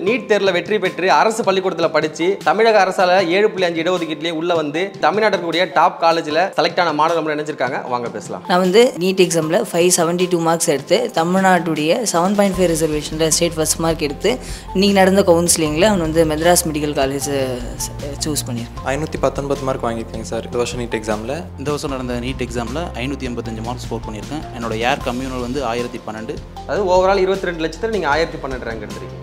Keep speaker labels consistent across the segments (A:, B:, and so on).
A: NEET தேர்வுல வெற்றி பெற்று அரசு பள்ளிக்கூடத்துல படிச்சு தமிழக அரசால 7.5 இடஒதுக்கீட்டிலே உள்ள வந்து தமிழ்நாட்டில் கூடிய டாப் காலேஜ்ல செலக்ட் ஆன மாணவர்கள் நினைச்சிருக்காங்க. வாங்க பேசலாம்.
B: நான் வந்து நீட் எக்ஸாமில் 572 மார்க்ஸ் எடுத்து தமிழ்நாட்டுடைய 7.5 ரிசர்வேஷனில் ஸ்டேட் ஃபர்ஸ்ட் மார்க் எடுத்து இன்றைக்கி நடந்த கவுன்சிலிங்கில் அவன் வந்து மெட்ராஸ் மெடிக்கல் காலேஜ் சூஸ் பண்ணியிருக்கேன்.
C: 519 மார்க் வாங்கியிருக்கேன் சார் இந்த வருஷம் நீட் எக்ஸாமில்.
D: இந்த வருஷம் நடந்த நீட் எக்ஸாமில் 585 மார்க் ஸ்கோர் பண்ணியிருக்கேன். என்னோட ஏர் கம்யூனல் வந்து 1012.
A: அது ஓவரால் 22 லட்சத்தில் நீங்கள் 1012 ரேங்க் எடுத்திருக்கீங்க.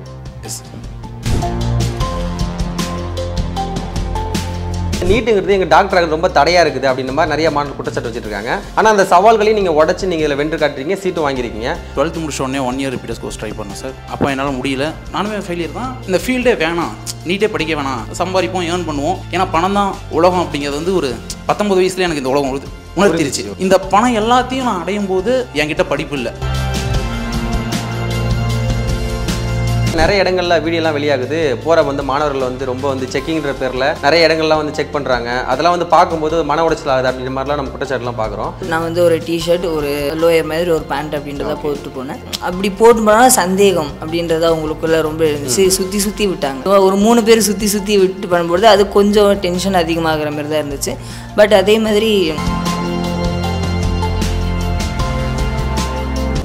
A: நீட்டுங்கிறது எங்கள் டாக்டர்கள் ரொம்ப தடையாக இருக்குது அப்படின்ற மாதிரி நிறைய மாணவர்கள் குற்றச்சாட்டு வச்சுருக்காங்க. ஆனால் அந்த சவால்களையும் நீங்கள் உடச்சி நீங்கள் இதில் வென்று காட்டுறீங்க, சீட்டு வாங்கியிருக்கீங்க.
D: 12th முடிச்ச உடனே 1 இயர் ரிப்பீட்டர்ஸ் கோர்ஸ் ட்ரை பண்ணேன் சார். அப்போ என்னால் முடியல, நானுமே ஃபெயிலியர் தான். இந்த ஃபீல்டே வேணாம், நீட்டே படிக்க வேணாம், சம்பாதிப்போம், ஏர்ன் பண்ணுவோம், ஏன்னா பணம் தான் உலகம் அப்படிங்கிறது வந்து ஒரு 19 வயசுலேயே எனக்கு இந்த உலகம் உணர்த்திருச்சு. இந்த பணம் எல்லாத்தையும் நான் அடையும் போது என்கிட்ட படிப்பு இல்லை.
A: நிறைய இடங்கள்ல வீடியோலாம் வெளியாகுது, போகிற வந்து மாணவர்கள் வந்து ரொம்ப வந்து செக்கிங்கிற பேரில் நிறைய இடங்கள்லாம் வந்து செக் பண்ணுறாங்க. அதெல்லாம் வந்து பார்க்கும்போது மன உடைச்சல் ஆகுது அப்படின்ற மாதிரிலாம் நம்ம குற்றச்சாட்டுலாம் பார்க்குறோம்.
B: நான் வந்து ஒரு டிஷர்ட், ஒரு லோயர் மாதிரி ஒரு பேண்ட் அப்படின்றத போட்டு போனேன். அப்படி போட்டு போனால் சந்தேகம் அப்படின்றத அவங்களுக்குள்ள ரொம்ப இருந்துச்சு. சுற்றி விட்டாங்க. ஒரு 3 பேர் சுற்றி விட்டு பண்ணும்போது அது கொஞ்சம் டென்ஷன் அதிகமாகிற மாதிரி தான் இருந்துச்சு. பட் அதே மாதிரி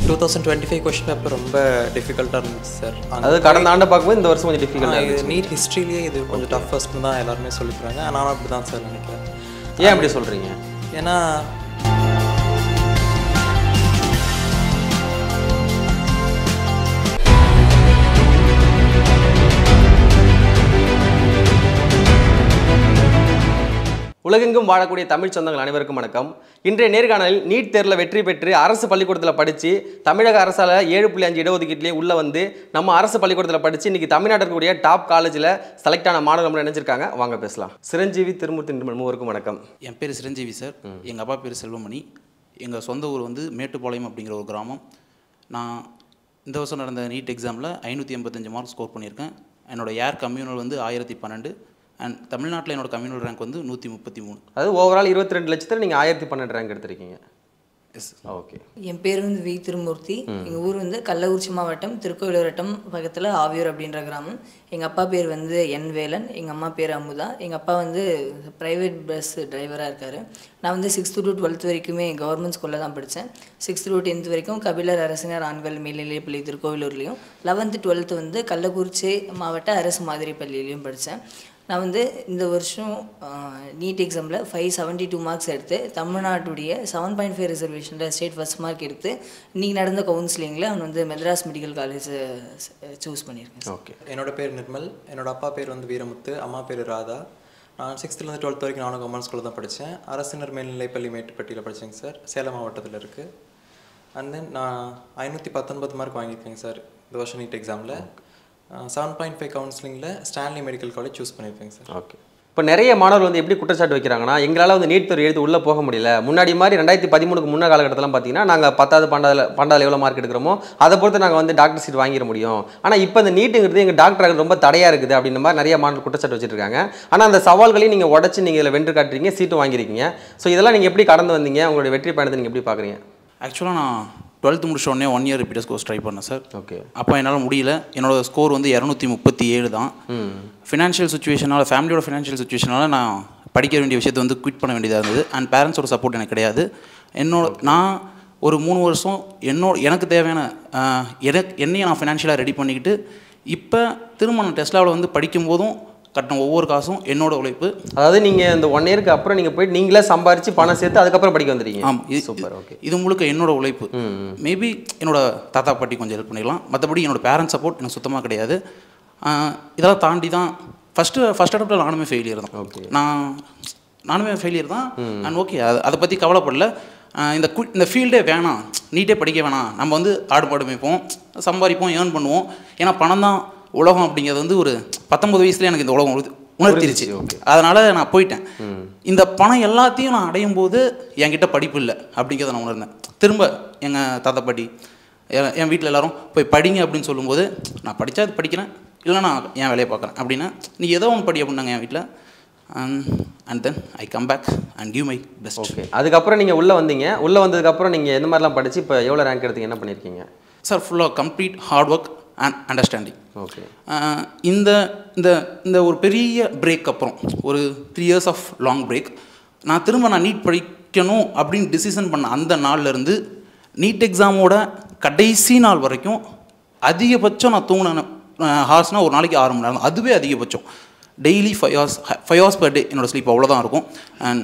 C: 2025 கொஸ்டின் பேப்பர் ரொம்ப டிஃபிகல்ட்டாக இருந்துச்சு சார்.
A: அது கடந்த ஆண்டு பார்க்கும்போது இந்த வருஷம் கொஞ்சம் டிஃபிகல்ட்டாக
C: இது நீட் ஹிஸ்ட்ரியிலேயே இது கொஞ்சம் டஃபஸ்ட்னு தான் எல்லாருமே சொல்லிக்கிறாங்க. நானும் அப்படி தான் சார் நினைக்கிறேன்.
A: ஏன் அப்படி சொல்கிறீங்க?
C: ஏன்னா
A: உலகெங்கும் வாழக்கூடிய தமிழ் சொந்தங்கள் அனைவருக்கும் வணக்கம். இன்றைய நேர்காணலில் நீட் தேர்வில் வெற்றி பெற்று அரசு பள்ளிக்கூடத்தில் படித்து தமிழக அரசால் 7.5 இடஒதுக்கீட்டிலே உள்ள வந்து நம்ம அரசு பள்ளிக்கூடத்தில் படித்து இன்றைக்கி தமிழ்நாட்டில் கூடிய டாப் காலேஜில் செலக்ட் ஆன மாணவர்கள் நினைச்சிருக்காங்க. வாங்க பேசலாம். சிரஞ்சீவி, திருமூர்த்தி மூவருக்கும் வணக்கம்.
D: என் பேர் சிரஞ்சீவி சார். எங்கள் அப்பா பேர் செல்வமணி. எங்கள் சொந்த ஊர் வந்து மேட்டுப்பாளையம் அப்படிங்கிற ஒரு கிராமம். நான் இந்த வருஷம் நடந்த நீட் எக்ஸாமில் 585 மார்க் ஸ்கோர் பண்ணியிருக்கேன். என்னோடய ஏர் கம்யூனல் வந்து 1012. அண்ட் தமிழ்நாட்டில் என்னோட கம்யூனல் ரேங்க் வந்து 133.
A: அது ஓவரால் 22 லட்சத்தில் நீங்கள் 1012 ரேங்க் எடுத்திருக்கீங்க. S, okay.
B: என் பேர் வந்து வி திருமூர்த்தி. எங்கள் ஊர் வந்து கள்ளக்குறிச்சி மாவட்டம் திருக்கோவிலூர் வட்டம் பக்கத்தில் ஆவியூர் அப்படின்ற கிராமம். எங்கள் அப்பா பேர் வந்து என் வேலன், எங்கள் அம்மா பேர் அமுதா. எங்கள் அப்பா வந்து ப்ரைவேட் பஸ் டிரைவராக இருக்கார். நான் வந்து 6th to 12th வரைக்குமே கவர்மெண்ட் ஸ்கூலில் தான் படித்தேன். 6th to 10th வரைக்கும் கபிலர் அரசினர் ஆண்கள் மேல்நிலைப்பள்ளி திருக்கோவிலூர்லேயும், 11th 12th வந்து கள்ளக்குறிச்சி மாவட்ட அரசு மாதிரி பள்ளியிலையும் படித்தேன். நான் வந்து இந்த வருஷம் நீட் எக்ஸாமில் 572 மார்க்ஸ் எடுத்து தமிழ்நாட்டுடைய 7.5 ரிசர்வேஷனில் ஸ்டேட் ஃபர்ஸ்ட் மார்க் எடுத்து இன்றைக்கி நடந்த கவுன்சிலிங்கில் அவன் வந்து மெட்ராஸ் மெடிக்கல் காலேஜ் சூஸ் பண்ணியிருக்கேன்.
A: ஓகே.
C: என்னோட பேர் நிர்மல், என்னோட அப்பா பேர் வந்து வீரமுத்து, அம்மா பேர் ராதா. நான் 6th to 12th வரைக்கும் நானும் கவர்மெண்ட் ஸ்கூலில் தான் படித்தேன். அரசினர் மேல்நிலைப்பள்ளி மேட்டுப்பட்டியில் படித்தேங்க சார். சேலம் மாவட்டத்தில் இருக்குது. அண்ட் தென் நான் 519 மார்க் வாங்கியிருக்கேங்க சார் இந்த வருஷம் நீட் எக்ஸாமில். 7.5 கவுன்சிலிங்கில் ஸ்டான்லி மெடிக்கல் காலேஜ் சூஸ் பண்ணியிருக்கேங்க சார். ஓகே.
A: இப்போ நிறைய மாணவர்கள் வந்து எப்படி குற்றச்சாட்டு வைக்கிறாங்கன்னா, எங்களால் வந்து நீட் தேர்வு எழுதி உள்ளே போக முடியல. முன்னாடி மாதிரி 2013க்கு முன்ன காலகட்டத்தில் பார்த்தீங்கன்னா நாங்கள் 10வது 12வது எவ்வளோ மார்க் எடுக்கிறோமோ அதை பொறுத்து நாங்கள் வந்து டாக்டர் சீட் வாங்கிட முடியும். ஆனால் இப்போ இந்த நீட்டுங்கிறது எங்கள் டாக்டர்கள் ரொம்ப தடையாக இருக்குது அப்படின்ற மாதிரி நிறைய மாணவர்கள் குற்றச்சாட்டு வச்சுருக்காங்க. ஆனால் அந்த சவால்களையும் நீங்கள் உடச்சி நீங்கள் இதில் வென்று காட்டுறீங்க, சீட்டு வாங்கியிருக்கீங்க. ஸோ இதெல்லாம் நீங்கள் எப்படி கடந்து வந்தீங்க? உங்களுடைய வெற்றி பயணத்தை நீங்கள் எப்படி பார்க்குறீங்க?
D: ஆக்சுவலாக நான் 12th முடிச்ச உடனே 1 இயர் ரிப்பீட்டர்ஸ் கோர்ஸ் ட்ரை பண்ணேன் சார்.
A: ஓகே.
D: அப்போ என்னால் முடியல. என்னோடய ஸ்கோர் வந்து 237 தான். ஃபினான்ஷியல் சுச்சுவேஷனால், ஃபேமிலியோட ஃபினான்ஷியல் சுச்சுவேஷனால் நான் படிக்க வேண்டிய விஷயத்தை வந்து குவிட் பண்ண வேண்டியதாக இருந்தது. அண்ட் பேரண்ட்ஸோட சப்போர்ட் எனக்கு கிடையாது. நான் ஒரு 3 வருஷம் எனக்கு தேவையான என்னையும் நான் ஃபினான்ஷியலாக ரெடி பண்ணிக்கிட்டு இப்போ திரும்ப நான் டெஸ்லாவில் வந்து படிக்கும்போதும் கட்டின ஒவ்வொரு காசும் என்னோட உழைப்பு.
A: அதாவது நீங்கள் இந்த 1 இயருக்கு அப்புறம் நீங்கள் போயிட்டு நீங்களே சம்பாரித்து பணம் சேர்த்து அதுக்கப்புறம் படிக்க வந்துருக்கீங்க.
D: ஆமாம், இது சூப்பர். ஓகே. இது முழுக்க என்னோட உழைப்பு. மேபி என்னோட தாத்தா பாட்டி கொஞ்சம் ஹெல்ப் பண்ணிக்கலாம், மற்றபடி என்னோட பேரண்ட்ஸ் சப்போர்ட் எனக்கு சுத்தமாக கிடையாது. இதெல்லாம் தாண்டி தான் ஃபஸ்ட் அட்டம்ப்டில் நானுமே ஃபெயிலியர் தான். ஓகே. நானுமே ஃபெயிலியர் தான். அண்ட் ஓகே, அதை பற்றி கவலைப்படல. இந்த ஃபீல்டே வேணாம், நீட்டே படிக்க வேணாம், நம்ம வந்து ஆடு பாடு மேய்ப்போம், சம்பாதிப்போம், ஏர்ன் பண்ணுவோம், ஏன்னா பணம் தான் உலகம் அப்படிங்கிறது வந்து ஒரு 19 வயசுலேயே எனக்கு இந்த உலகம் உணர்த்திருச்சு. அதனால் நான் போயிட்டேன். இந்த பணம் எல்லாத்தையும் நான் அடையும் போது என்கிட்ட படிப்பு இல்லை அப்படிங்கிறத நான் உணர்ந்தேன். திரும்ப எங்கள் தாத்தா பாட்டி என் வீட்டில் எல்லோரும் போய் படிங்க அப்படின்னு சொல்லும்போது நான் படித்தா அது படிக்கிறேன், இல்லை நான் என் வேலையை பார்க்குறேன் அப்படின்னா நீ ஏதோ ஒன்று படி அப்படின்னாங்க என் வீட்டில். And then I come back and give my best.
A: Okay. அதுக்கப்புறம் நீங்கள் உள்ளே வந்தீங்க. உள்ளே வந்ததுக்கப்புறம் நீங்கள் எந்த மாதிரிலாம் படித்து இப்போ எவ்வளோ ரேங்க் எடுத்தீங்க, என்ன பண்ணியிருக்கீங்க?
D: சார் ஃபுல்லாக complete hard work and understanding.
A: Okay.
D: இந்த இந்த இந்த ஒரு பெரிய பிரேக் அப்புறம் ஒரு 3 years ஆஃப் லாங் பிரேக் நான் திரும்ப நீட் படிக்கணும் அப்படின்னு டிசிஷன் பண்ண அந்த நாள்லேருந்து நீட் எக்ஸாமோட கடைசி நாள் வரைக்கும் அதிகபட்சம் நான் தூங்கின ஹார்ஸ்னால் ஒரு நாளைக்கு 6 மணி நேரம், அதுவே அதிகபட்சம். டெய்லி 5 hours per day என்னோடய ஸ்லீப் அவ்வளோதான் இருக்கும். அண்ட்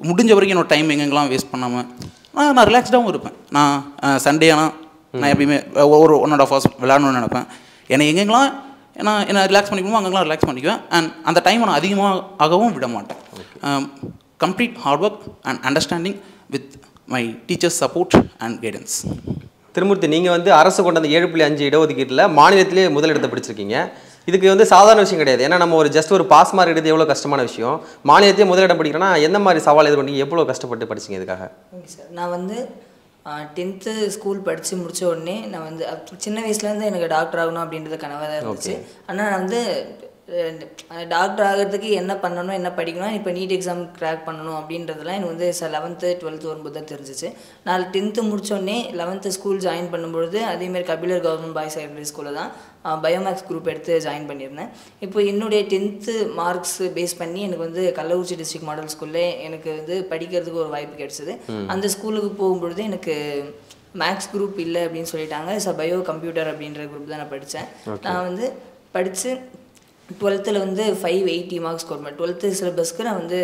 D: முடிஞ்ச வரைக்கும் என்னோடய டைம் எங்கெங்கெல்லாம் வேஸ்ட் பண்ணாமல் நான் ரிலாக்ஸ்டாகவும் இருப்பேன். நான் சண்டே ஆனால் நான் எப்பயுமே ஒரு 1.5 hours விளையாடணும்னு நினைப்பேன். என்னை எங்கெங்கெல்லாம் என்ன ரிலாக்ஸ் பண்ணிக்கணுமோ அங்கெல்லாம் ரிலாக்ஸ் பண்ணிக்குவேன். அண்ட் அந்த டைமை நான் அதிகமாகவும் விட மாட்டேன். Complete hard work and understanding with my teachers support and guidance.
A: Thirumoorthy, நீங்கள் வந்து அரசு கொண்ட அந்த 7.5 இடஒதுக்கீட்டில் மாநிலத்திலே முதலிடத்தை பிடிச்சிருக்கீங்க. இதுக்கு வந்து சாதாரண விஷயம் கிடையாது. ஏன்னா நம்ம ஒரு ஜஸ்ட் ஒரு பாஸ் மார்க் எடுத்து எவ்வளோ கஷ்டமான விஷயம். மாநிலத்தையே முதலிடம் படிக்கிறோன்னா எந்த மாதிரி சவால் எதிர்கொண்டீங்க, எவ்வளோ கஷ்டப்பட்டு படிச்சிங்க இதுக்காக?
B: ஓகே சார், நான் வந்து 10th ஸ்கூல் படித்து முடித்த உடனே நான் வந்து சின்ன வயசுலேருந்து எனக்கு டாக்டர் ஆகணும் அப்படின்றது கனவாக தான் இருந்துச்சு. ஆனால் நான் வந்து டாக்டர் ஆகிறதுக்கு என்ன பண்ணணும், என்ன படிக்கணும், இப்போ நீட் எக்ஸாம் கிராக் பண்ணணும் அப்படின்றதுலாம் எனக்கு வந்து 11th 12th வரும்போது தான் தெரிஞ்சிச்சு. நான் 10th முடித்தோடனே 11th ஸ்கூல் ஜாயின் பண்ணும்பொழுது அதேமாதிரி கபிலர் கவர்மெண்ட் பாய்ஸ் செகண்டரி ஸ்கூலில் தான் பயோமேக்ஸ் குரூப் எடுத்து ஜாயின் பண்ணியிருந்தேன். இப்போ என்னுடைய 10th மார்க்ஸ் பேஸ் பண்ணி எனக்கு வந்து கள்ளக்குறிச்சி டிஸ்ட்ரிக்ட் மாடல் ஸ்கூலில் எனக்கு வந்து படிக்கிறதுக்கு ஒரு வாய்ப்பு கிடைச்சிது. அந்த ஸ்கூலுக்கு போகும்பொழுது எனக்கு மேக்ஸ் குரூப் இல்லை அப்படின்னு சொல்லிட்டாங்க. பயோ கம்ப்யூட்டர் அப்படின்ற குரூப் தான் நான் படித்தேன். நான் வந்து படித்து 12th வந்து 580 மார்க்ஸ் ஸ்கோர் பண்ணேன். 12th சிலபஸ்க்கு நான் வந்து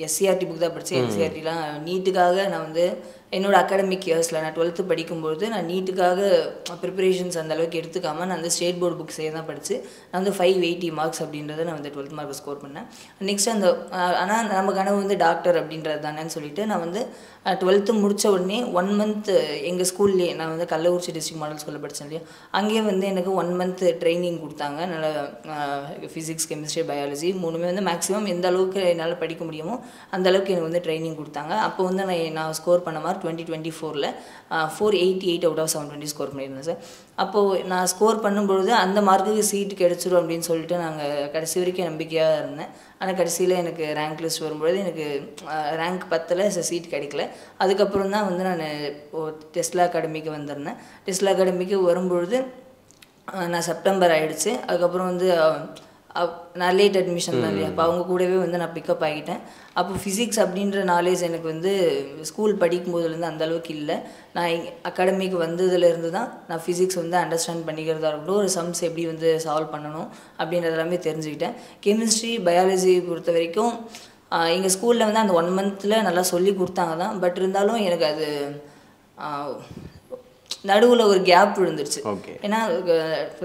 B: எஸ்சிஆர்டி புக் தான் படித்தேன். என்சிஆர்டிலாம் நீட்டுக்காக நான் வந்து என்னோடய அகாடமிக் இயர்ஸில் நான் 12th படிக்கும்போது நான் நீட்டுக்காக ப்ரிப்பரேஷன்ஸ் அந்த அளவுக்கு எடுத்துக்காமல் நான் வந்து ஸ்டேட் போர்டு புக்ஸே தான் படித்து நான் வந்து 580 மார்க்ஸ் அப்படின்றத நான் வந்து 12th மார்க் ஸ்கோர் பண்ணேன். நெக்ஸ்ட் அந்த ஆனால் நம்ம கனவு வந்து டாக்டர் அப்படின்றது தானேன்னு சொல்லிட்டு நான் வந்து 12th முடித்த உடனே 1 month எங்கள் ஸ்கூல்லேயே நான் வந்து கள்ளக்குறிச்சி டிஸ்ட்ரிக்ட் மாடல் ஸ்கூலில் படித்தேன் இல்லையா, அங்கேயே வந்து எனக்கு 1 month ட்ரைனிங் கொடுத்தாங்க. நல்லா ஃபிசிக்ஸ், கெமிஸ்ட்ரி, பயாலஜி 3மே வந்து மேக்ஸிமம் எந்த அளவுக்கு என்னால் படிக்க முடியுமோ அந்த அளவுக்கு எனக்கு வந்து ட்ரைனிங் கொடுத்தாங்க. அப்போ வந்து நான் ஸ்கோர் பண்ண மார்க் 2024 488 out of 720 ஸ்கோர் பண்ணியிருந்தேன் சார். அப்போது நான் ஸ்கோர் பண்ணும்பொழுது அந்த மார்க்குக்கு சீட்டு கிடச்சிரும் அப்படின்னு சொல்லிட்டு நாங்கள் கடைசி வரைக்கும் நம்பிக்கையாக இருந்தேன். ஆனால் கடைசியில் எனக்கு ரேங்க் லிஸ்ட் வரும்பொழுது எனக்கு ரேங்க் 10ல் சீட் கிடைக்கல. அதுக்கப்புறம் தான் வந்து நான் டெஸ்லா அகாடமிக்கு வந்திருந்தேன். டெஸ்லா அகாடமிக்கு வரும்பொழுது நான் செப்டம்பர் ஆகிடுச்சு. அதுக்கப்புறம் வந்து நான் லேட் அட்மிஷன் தான் இல்லையா, அப்போ அவங்க கூடவே வந்து நான் பிக்கப் ஆகிட்டேன். அப்போ ஃபிசிக்ஸ் அப்படின்ற நாலேஜ் எனக்கு வந்து ஸ்கூல் படிக்கும் போதுலேருந்து அந்தளவுக்கு இல்லை. நான் அகாடமிக்கு வந்ததுலேருந்து தான் நான் ஃபிசிக்ஸ் வந்து அண்டர்ஸ்டாண்ட் பண்ணிக்கிறதா இருக்கட்டும், ஒரு சம்ஸ் எப்படி வந்து சால்வ் பண்ணணும் அப்படின்றது எல்லாமே தெரிஞ்சுக்கிட்டேன். கெமிஸ்ட்ரி, பயாலஜி பொறுத்த வரைக்கும் எங்கள் ஸ்கூலில் வந்து அந்த 1 month நல்லா சொல்லி கொடுத்தாங்க தான். பட் இருந்தாலும் எனக்கு அது நடுவில் ஒரு கேப் விழுந்துருச்சு. ஏன்னா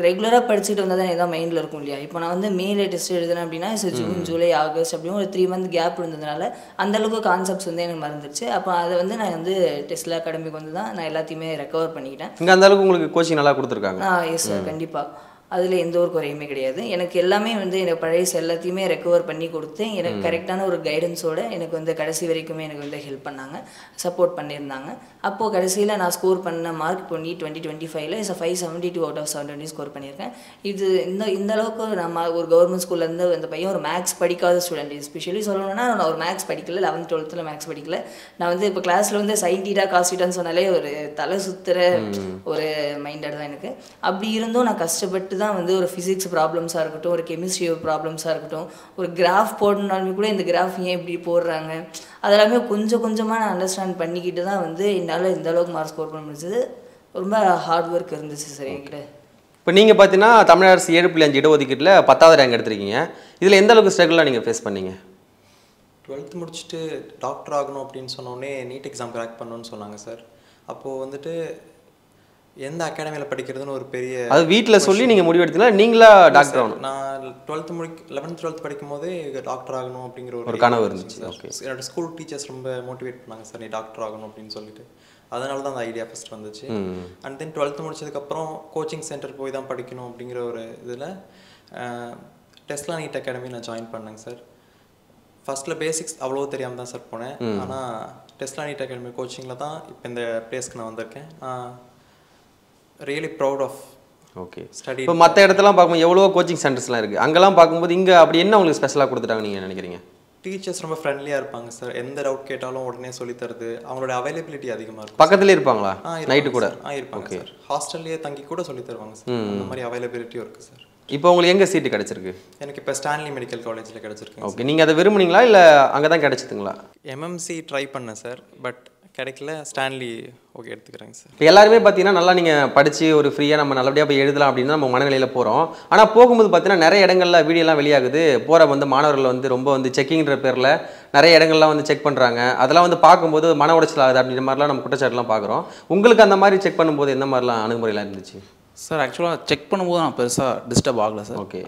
B: ரெகுலராக படிச்சுட்டு வந்தால் தான் எதாவது மைண்டில் இருக்கும் இல்லையா. இப்போ நான் வந்து மேலே டெஸ்ட் எழுதுனேன் அப்படின்னா ஜூன், ஜூலை, ஆகஸ்ட் அப்படின்னு ஒரு 3 month கேப் இருந்ததுனால அந்தளவுக்கு கான்செப்ட்ஸ் வந்து எனக்கு மறந்துருச்சு. அப்போ அதை வந்து நான் வந்து டெஸ்லா அகாடமிக்கு வந்து தான் நான் எல்லாத்தையுமே ரெக்கவர் பண்ணிக்கிட்டேன்.
A: இங்கே அந்த அளவுக்கு உங்களுக்கு கோச்சிங் நல்லா கொடுத்துருக்காங்க?
B: எஸ் சார், கண்டிப்பாக. அதில் எந்த ஒரு குறையுமே கிடையாது. எனக்கு எல்லாமே வந்து எனக்கு பழைய எல்லாத்தையுமே ரெக்கவர் பண்ணி கொடுத்து எனக்கு கரெக்டான ஒரு கைடன்ஸோடு எனக்கு வந்து கடைசி வரைக்குமே எனக்கு வந்து ஹெல்ப் பண்ணாங்க, சப்போர்ட் பண்ணியிருந்தாங்க. அப்போது கடைசியில் நான் ஸ்கோர் பண்ண மார்க் இப்போ நீட் 2025 572 out of 720 ஸ்கோர் பண்ணியிருக்கேன். இது இந்த அளவுக்கு நம்ம ஒரு கவர்மெண்ட் ஸ்கூல்லேருந்து அந்த பையன் ஒரு மேக்ஸ் படிக்காத ஸ்டூடெண்ட். எஸ்பெஷலி சொல்லணும்னா நான் ஒரு மேக்ஸ் படிக்கல, 11th 12th மேக்ஸ் படிக்கல. நான் வந்து இப்போ கிளாஸில் வந்து சைன் டீட்டா காஸ்டீட்டான்னு சொன்னாலே ஒரு தலை சுற்றுற ஒரு மைண்டட் தான் எனக்கு. அப்படி இருந்தும் நான் கஷ்டப்பட்டு தான் வந்து ஒரு ஃபிசிக்ஸ் ப்ராப்ளம்ஸாக இருக்கட்டும், ஒரு கெமிஸ்ட்ரி ப்ராப்ளம்ஸாக இருக்கட்டும், ஒரு கிராஃப் போடணுனாலுமே கூட இந்த கிராஃப் ஏன் இப்படி போடுறாங்க அதெல்லாமே கொஞ்சம் கொஞ்சமாக நான் அண்டர்ஸ்டாண்ட் பண்ணிக்கிட்டு தான் வந்து என்னால் இந்த அளவுக்கு மார்க் ஸ்கோர் பண்ண முடிஞ்சது. ரொம்ப ஹார்ட் ஒர்க் இருந்துச்சு சார் என்கிட்ட.
A: இப்போ நீங்கள் பார்த்தீங்கன்னா தமிழக அரசு 7.5 இடஒதுக்கீட்டில் 10வது ரேங்க் எடுத்திருக்கீங்க. இதில் எந்த அளவுக்கு ஸ்ட்ரகிளாக நீங்கள் ஃபேஸ் பண்ணீங்க?
C: 12th முடிச்சுட்டு டாக்டர் ஆகணும் அப்படின்னு சொன்னோடனே நீட் எக்ஸாம் கிராக் பண்ணணும்னு சொன்னாங்க சார். அப்போது வந்துட்டு எந்த அகாடமியில் படிக்கிறதுன்னு ஒரு பெரிய
A: அது வீட்டில் சொல்லி நீங்கள் முடிவெடுத்தீங்களா நீங்களா டாக்டர் ஆகணும்?
C: நான் 11th 12th படிக்கும் போதே டாக்டர் ஆகணும் அப்படிங்கிற ஒரு
A: கனவு இருந்துச்சு.
C: என்னோட ஸ்கூல் டீச்சர்ஸ் ரொம்ப மோட்டிவேட் பண்ணாங்க சார், நீ டாக்டர் ஆகணும் அப்படின்னு சொல்லிட்டு. அதனால தான் அந்த ஐடியா ஃபஸ்ட் வந்துச்சு. அண்ட் தென் 12th முடிச்சதுக்கப்புறம் கோச்சிங் சென்டர் போய் தான் படிக்கணும் அப்படிங்கிற ஒரு இதில் டெஸ்லா நீட் அகாடமி நான் ஜாயின் பண்ணேங்க சார். ஃபஸ்ட்டில் பேசிக்ஸ் அவ்வளோ தெரியாமல் தான் சார் போனேன். ஆனால் டெஸ்லா நீட் அகாடமி கோச்சிங்கில் தான் இப்போ இந்த பிளேஸ்க்கு நான் வந்திருக்கேன். Really proud of study.
A: இப்போ மற்ற இடத்துலாம் பார்க்கும்போது எவ்வளோ கோச்சிங் சென்டர்ஸ்லாம் இருக்குது, அங்கெல்லாம் பார்க்கும்போது இங்கே அப்படி என்ன உங்களுக்கு ஸ்பெஷலாக கொடுத்துட்டாங்க நீங்கள் நினைக்கிறீங்க?
C: டீச்சர்ஸ் ரொம்ப ஃப்ரெண்ட்லியாக இருப்பாங்க சார். எந்த டவுட் கேட்டாலும் உடனே சொல்லித் தருது. அவங்களோட அவைலபிலிட்டி அதிகமாக இருக்கும்.
A: பக்கத்துலேயே இருப்பாங்களா நைட்டு கூட?
C: இருப்பாங்க சார். ஹாஸ்டல்லையே தங்கி கூட சொல்லித் தருவாங்க சார். அந்த மாதிரி அவைலபிலிட்டியும் இருக்குது சார்.
A: இப்போ உங்களுக்கு எங்கே சீட்டு கிடச்சிருக்கு?
C: எனக்கு இப்போ ஸ்டான்லி மெடிக்கல் காலேஜில் கிடச்சிருக்கு.
A: ஓகே, நீங்கள் அதை விரும்புனீங்களா இல்லை அங்கே தான் கிடச்சிதுங்களா?
C: எம்எம்சி ட்ரை பண்ணேன் சார், பட் கிடைக்கல. ஸ்டான்லி ஓகே எடுத்துக்கிறேங்க சார்.
A: இப்போ எல்லாருமே பார்த்தீங்கன்னா நல்லா நீங்கள் படித்து ஒரு ஃப்ரீயாக நம்ம நல்லபடியாக போய் எழுதலாம் அப்படின்னு நம்ம மனநிலையில் போகிறோம். ஆனால் போகும்போது பார்த்தீங்கன்னா நிறைய இடங்களில் வீடியோலாம் வெளியாகுது. போகிற வந்து மாணவர்கள் வந்து ரொம்ப வந்து செக்கிங்கிற பேரில் நிறைய இடங்கள்லாம் வந்து செக் பண்ணுறாங்க. அதெல்லாம் வந்து பார்க்கும்போது மன உடைச்சல் ஆகுது அப்படின்ற மாதிரிலாம் நம்ம குற்றச்சாட்டுலாம் பார்க்குறோம். உங்களுக்கு அந்த மாதிரி செக் பண்ணும்போது எந்த மாதிரிலாம் அணுகுமுறையெல்லாம் இருந்துச்சு?
D: சார் ஆக்சுவலாக செக் பண்ணும்போது நான் பெருசாக டிஸ்டர்ப் ஆகலை சார்.
A: ஓகே.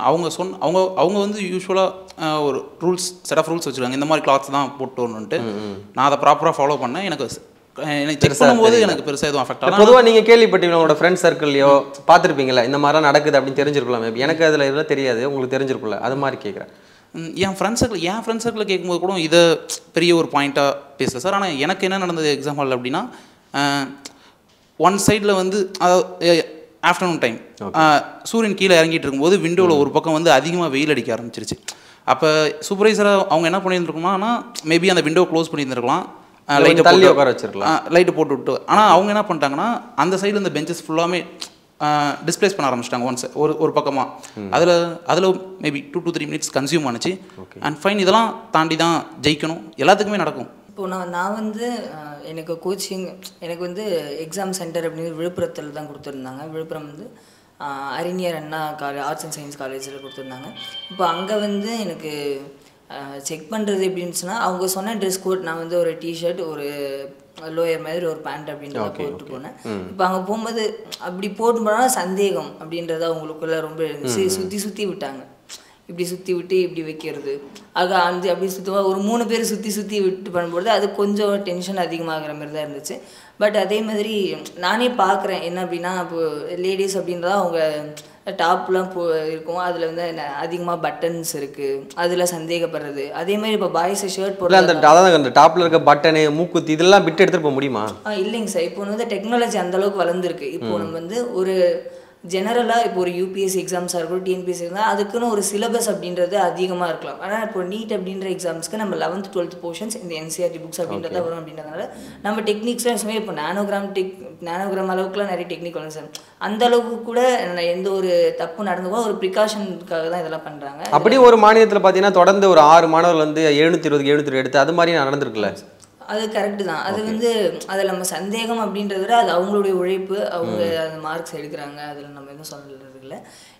D: அவங்க வந்து யூஸ்வலாக ஒரு செட் ஆஃப் ரூல்ஸ் வச்சுருக்காங்க. இந்த மாதிரி கிளாத்ஸ் தான் போட்டு வரணுன்ட்டு. நான் அதை ப்ராப்பராக ஃபாலோ பண்ணேன். எனக்கு செக் பண்ணும்போது எனக்கு பெருசாக எதுவும் அஃபெக்ட் ஆகல.
A: பொதுவாக நீங்கள் கேள்விப்பட்டீங்களா உங்களோட ஃப்ரெண்ட்ஸ் சர்க்கிள்லையோ பார்த்துருப்பீங்களா இந்த மாதிரிலாம் நடக்குது அப்படின்னு தெரிஞ்சிருக்கலாம்? மேபி எனக்கு அதில் இதெல்லாம் தெரியாது, உங்களுக்கு தெரிஞ்சிருக்கும்ல, அது மாதிரி கேட்குறேன்.
D: என் ஃப்ரெண்ட்ஸ் சர்க்கிளில் கேட்கும்போது கூட இதை பெரிய ஒரு பாயிண்ட்டாக பேசல சார். ஆனால் எனக்கு என்ன நடந்தது எக்ஸாம் ஹாலில் அப்படின்னா, ஒன் சைடில் வந்து அதாவது ஆஃப்டர்நூன் டைம் சூரியன் கீழே இறங்கிட்டு இருக்கும்போது விண்டோவில் ஒரு பக்கம் வந்து அதிகமாக வெயில் அடிக்க ஆரம்பிச்சிருச்சு. அப்போ சூப்பர்வைசராக அவங்க என்ன பண்ணியிருந்துருக்குமானா, மேபி அந்த விண்டோ க்ளோஸ் பண்ணியிருந்துருக்கலாம்,
A: தள்ளி உட்கார வச்சிருக்கலாம்,
D: லைட்டு போட்டு விட்டு. ஆனால் அவங்க என்ன பண்ணிட்டாங்கன்னா, அந்த சைடில் இந்த பெஞ்சஸ் ஃபுல்லாமே டிஸ்பிளேஸ் பண்ண ஆரம்பிச்சிட்டாங்க ஒரு பக்கமாக. அதில் மேபி 2 to 3 minutes கன்சியூம் ஆனிச்சு. அண்ட் ஃபைன், இதெல்லாம் தாண்டி தான் ஜெயிக்கணும், எல்லாத்துக்குமே நடக்கும்.
B: இப்போது நான் வந்து எனக்கு கோச்சிங் எனக்கு வந்து எக்ஸாம் சென்டர் அப்படின்னு விழுப்புரத்தில் தான் கொடுத்துருந்தாங்க. விழுப்புரம் வந்து அறிஞர் அண்ணா ஆர்ட்ஸ் அண்ட் சயின்ஸ் காலேஜில் கொடுத்துருந்தாங்க. இப்போ அங்கே வந்து எனக்கு செக் பண்ணுறது எப்படின்னு சொன்னால், அவங்க சொன்ன ட்ரெஸ் கோட் நான் வந்து ஒரு டிஷர்ட், ஒரு லோயர் மாதிரி ஒரு பேண்ட் அப்படின்றத போட்டு போனேன். இப்போ அங்கே போகும்போது அப்படி போட்டு போனால் சந்தேகம் அப்படின்றத அவங்களுக்குள்ள ரொம்ப இருந்துச்சு. சுற்றி விட்டாங்க, இப்படி சுற்றி விட்டு இப்படி வைக்கிறது, அப்படி சுற்றுவா ஒரு 3 பேர் சுற்றி விட்டு பண்ணும்போது அது கொஞ்சம் டென்ஷன் அதிகமாகிற மாதிரி தான் இருந்துச்சு. பட் அதே மாதிரி நானே பார்க்குறேன் என்ன அப்படின்னா, இப்போது லேடிஸ் அப்படின்றதா அவங்க டாப்லாம் இருக்கும், அதில் வந்து அதிகமாக பட்டன்ஸ் இருக்குது, அதில் சந்தேகப்படுறது. அதே மாதிரி இப்போ பாய்ஸை ஷர்ட் போட்டு
A: அந்த டாப்பில் இருக்க பட்டனு மூக்குத்தி இதெல்லாம் விட்டு எடுத்துகிட்டு போக முடியுமா?
B: இல்லைங்க சார். இப்போ வந்து டெக்னாலஜி அந்தளவுக்கு வளர்ந்துருக்கு. இப்போ நம்ம வந்து ஒரு ஜெனரலாக இப்போ ஒரு யூபிஎஸ்சி எக்ஸாம்ஸாக இருக்கட்டும், டிஎன்பிஎஸ்சி இருந்தால் அதுக்குன்னு ஒரு சிலபஸ் அப்படின்றது அதிகமாக இருக்கலாம். ஆனால் இப்போ நீட் அப்படின்ற எக்ஸாம்ஸ்க்கு நம்ம 11th 12th போர்ஷன்ஸ் இந்த என்சிஆர்டி புக்ஸ் அப்படின்றத வரும். அப்படின்றதுனால நம்ம டெக்னிக்ஸ்லாம் சும்மா இப்போ நானோகிராம் அளவுக்குலாம் நிறைய டெக்னிக் வந்து சார் அந்த அளவுக்கு கூட எந்த ஒரு தப்பு நடந்துக்கோ ஒரு ப்ரிகாஷனுக்காக தான் இதெல்லாம் பண்ணுறாங்க.
A: அப்படி ஒரு மாநிலத்தில் பார்த்தீங்கன்னா தொடர்ந்து ஒரு 6 மாணவர்கள் வந்து 720 எடுத்து அது மாதிரி நடந்திருக்குல்ல?
B: அது கரெக்டு தான். அது வந்து அதில் நம்ம சந்தேகம் அப்படின்றத விட அது அவங்களுடைய உழைப்பு, அவங்க அந்த மார்க்ஸ் எடுக்கிறாங்க, அதில் நம்ம எதுவும் சொல்கிறது இல்லை.